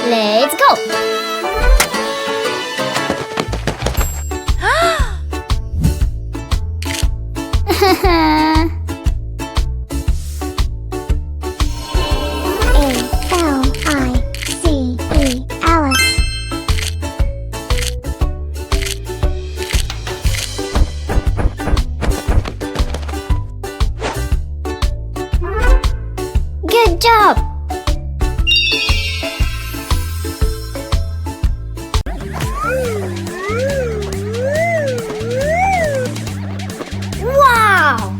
Let's go! Alice. Good job! Wow!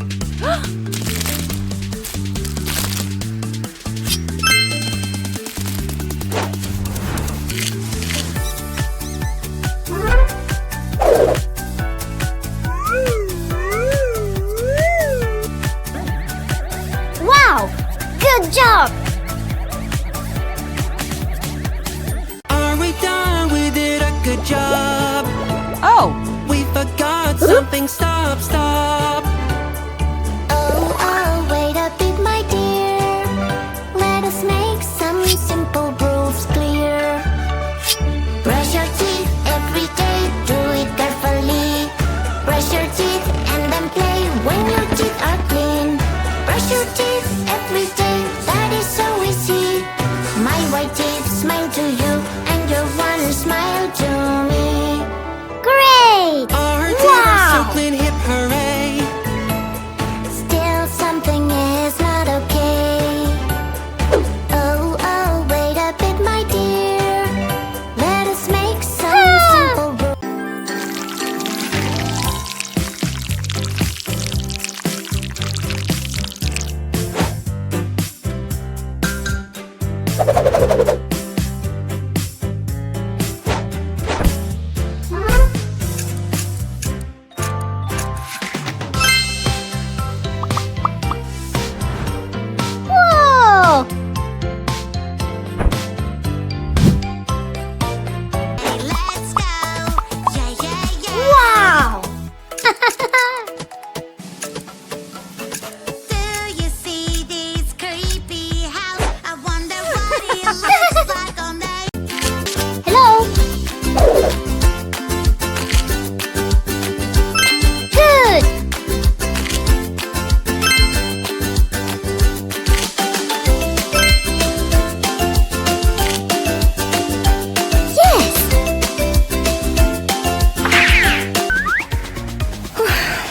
Wow! Good job! Are we done? We did a good job. Oh, We forgot something. Stop, stop. Oh, wait a bit, my dear. Let us make some simple rules clear. Brush your teeth every day, do it carefully. Brush your teeth and then play when your teeth are clean. Brush your teeth every day, that is so easy. My white teeth smile to you, and your one smile to me. Great! Our teeth are so Wow! clean, hip hooray. Still something is not okay. Oh, wait a bit, my dear. Let us make some simple rules. Whoa! Let's go. Yeah. Wow! Do you see this creepy house? I wonder what it looks like on the Hello? Good! Yes!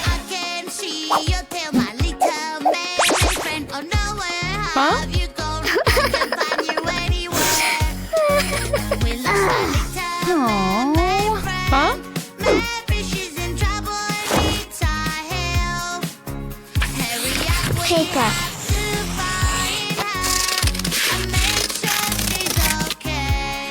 I can see your tail, my little man friend. Oh, nowhere have you gone? I can't find you anywhere. We lost my little man friend. Maybe she's in trouble and needs our help. Hurry up, we Take her. have to find her and make sure she's okay.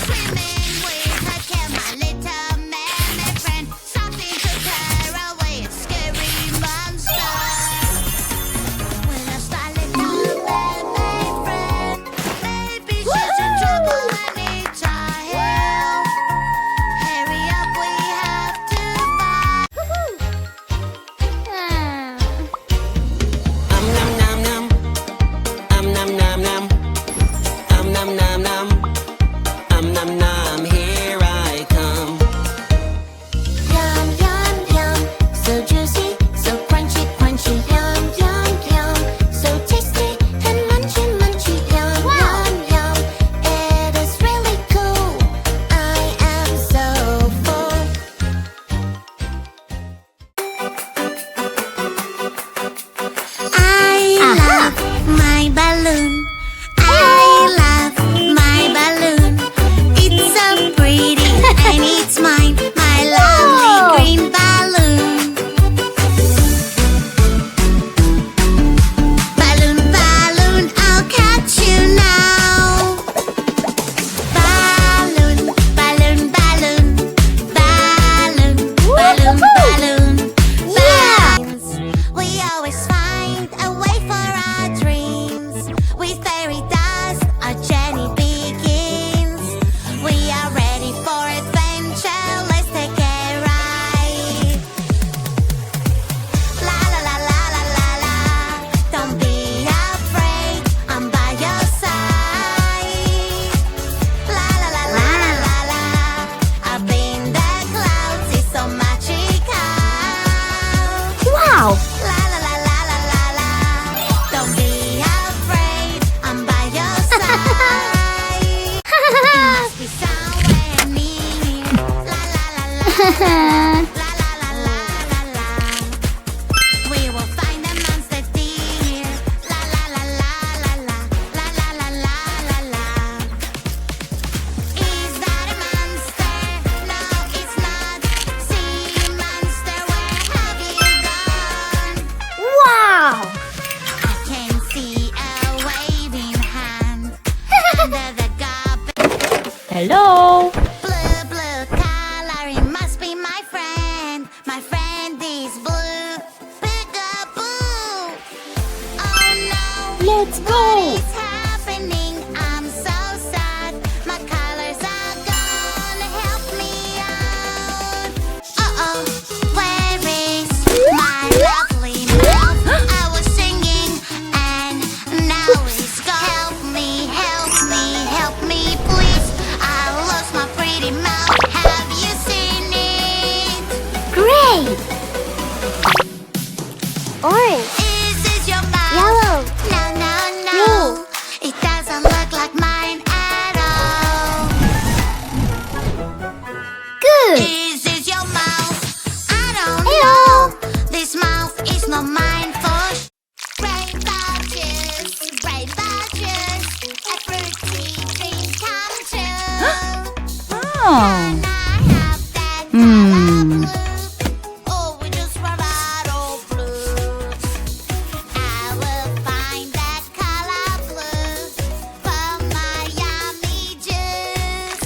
Swimming with her tail, my little man friend. Something to tear away a scary monster. We lost our little man friend. Maybe she's in trouble and needs our help. Hurry up, we have to find. Nom nom nom nom. Nom nom nom nom. Nom nom nom nom. Nom nom. Here I come. Yum, so juicy, so crunchy, yum, so tasty and munchy, yum, it is really cool, I am so full. I love my balloon, I love my Hello. Blue, blue color, it must be my friend. My friend is blue. Peekaboo. Oh no. Let's What go. is happening? I'm so sad. My colors are gone. Help me out. Uh-oh. Where is my lovely mouth? I was singing and now it's gone. Help me, please. I lost my pretty mouth. Have you seen it? Great. Orange. Is this your mouth? Yellow. No. Blue. It doesn't look like mine at all. Good. Is this your mouth? I don't Hello. know. This mouth is not mine for rainbows, a fruity dream come true. Oh. And I have that color blue. Oh, we just run out of blue. I will find that color blue for my yummy juice.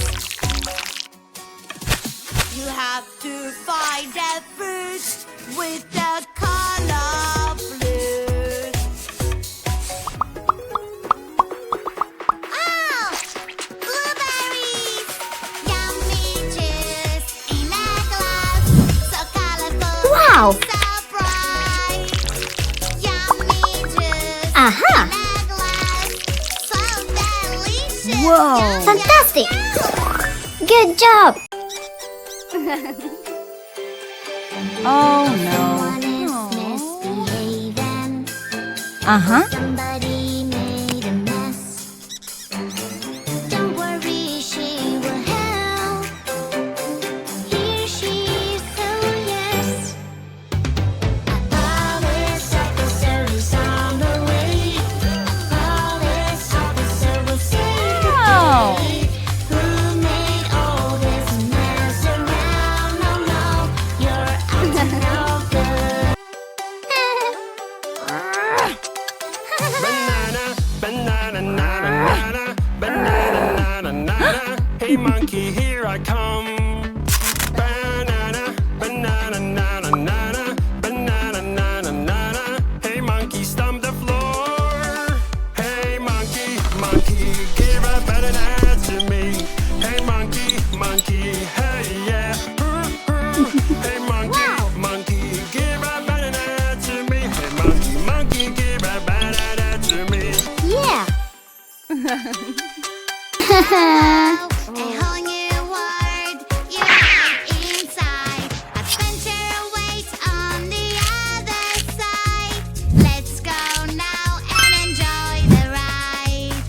You have to find that fruit with the color blue. Oh, blueberries! Yummy juice in a glass, so colorful, Wow. so bright. Yummy juice Aha. in a glass, so delicious. Whoa. Yum, Fantastic. yum, yum. Good job. Oh Someone is misbehaving. Uh-huh. Somebody made a mess. Don't worry, she will help. Here she is, oh yes. A police officer is on the way. A police officer will save the Wow. day. Who made all this mess around? Oh no, you're up to no good. Banana, banana, nana, nana, banana, nana, nana. Hey monkey, here I come. Banana, banana, nana, nana, banana, nana, nana. Hey monkey, stomp the floor. Hey monkey, monkey, give a banana to me. Hey monkey, monkey, hey yeah. Hey monkey, monkey, give a banana to me. Hey monkey, monkey, give a banana to me. Yeah. A whole new world you hide inside. Adventure awaits on the other side. Let's go now and enjoy the ride.